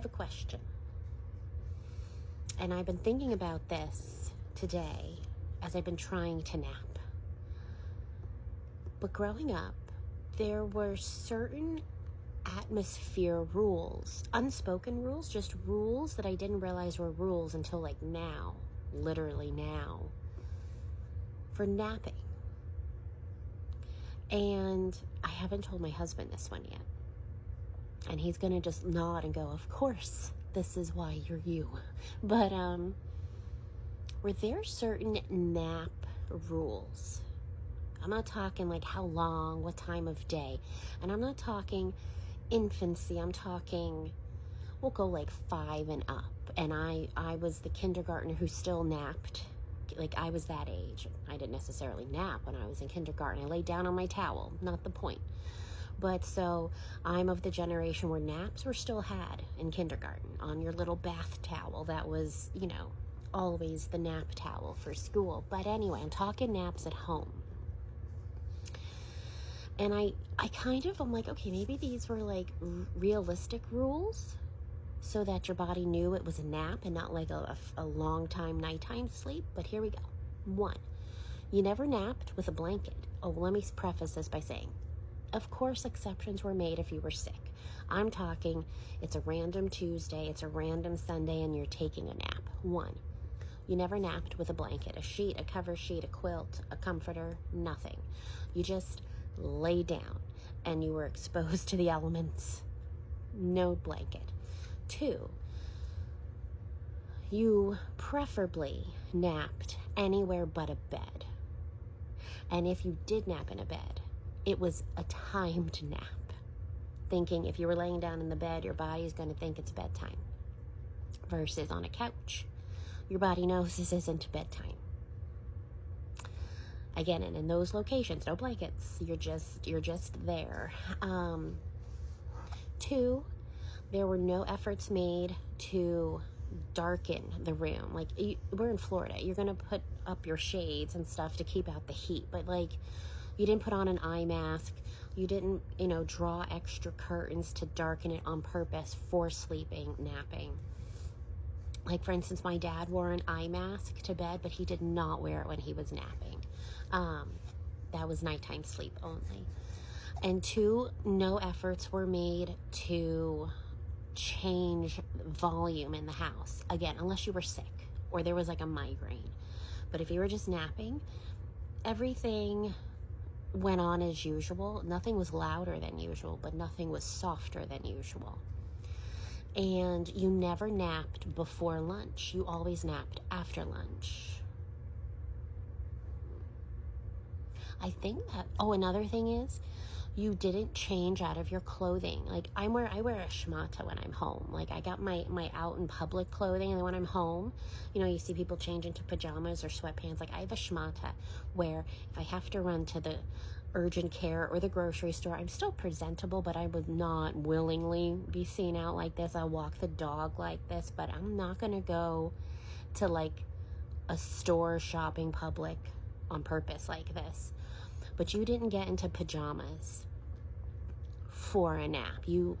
have a question. And I've been thinking about this today as I've been trying to nap. But growing up, there were certain atmosphere rules, unspoken rules, just rules that I didn't realize were rules until like now, literally now, for napping. And I haven't told my husband this one yet. And he's going to just nod and go, of course, this is why you're you. But were there certain nap rules? I'm not talking like how long, what time of day. And I'm not talking infancy. I'm talking, we'll go like 5 and up. And I was the kindergartner who still napped. Like I was that age. I didn't necessarily nap when I was in kindergarten. I laid down on my towel, not the point. But so I'm of the generation where naps were still had in kindergarten on your little bath towel. That was, always the nap towel for school. But anyway, I'm talking naps at home. And I'm like, okay, maybe these were like realistic rules so that your body knew it was a nap and not like a long time nighttime sleep. But here we go. 1, you never napped with a blanket. Oh, let me preface this by saying, of course, exceptions were made if you were sick. I'm talking, it's a random Tuesday, it's a random Sunday, and you're taking a nap. 1, you never napped with a blanket, a sheet, a cover sheet, a quilt, a comforter, nothing. You just lay down and you were exposed to the elements. No blanket. 2, you preferably napped anywhere but a bed. And if you did nap in a bed, it was a timed nap. Thinking if you were laying down in the bed, your body is going to think it's bedtime. Versus on a couch, your body knows this isn't bedtime. Again, and in those locations, no blankets. You're just there. 2, there were no efforts made to darken the room. Like, we're in Florida. You're going to put up your shades and stuff to keep out the heat. But, like, you didn't put on an eye mask. You didn't, draw extra curtains to darken it on purpose for sleeping, napping. Like, for instance, my dad wore an eye mask to bed, but he did not wear it when he was napping. That was nighttime sleep only. And 2, no efforts were made to change volume in the house. Again, unless you were sick or there was like a migraine. But if you were just napping, everything went on as usual. Nothing was louder than usual, but nothing was softer than usual. And you never napped before lunch. You always napped after lunch. I think that, another thing is, you didn't change out of your clothing. Like, I wear a shmata when I'm home. Like, I got my out in public clothing, and then when I'm home, you see people change into pajamas or sweatpants. Like, I have a shmata where if I have to run to the urgent care or the grocery store, I'm still presentable, but I would not willingly be seen out like this. I'll walk the dog like this, but I'm not going to go to like a store shopping public on purpose like this. But you didn't get into pajamas for a nap. You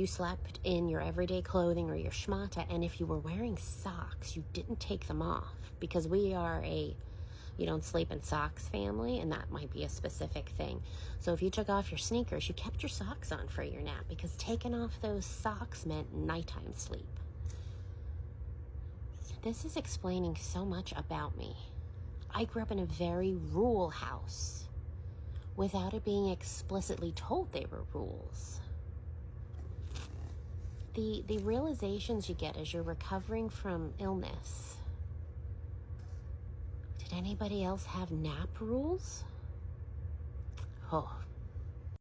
slept in your everyday clothing or your shmata, and if you were wearing socks, you didn't take them off, because we are you don't sleep in socks family, and that might be a specific thing. So if you took off your sneakers, you kept your socks on for your nap, because taking off those socks meant nighttime sleep. This is explaining so much about me. I grew up in a very rural house without it being explicitly told they were rules. The realizations you get as you're recovering from illness. Did anybody else have nap rules? Oh,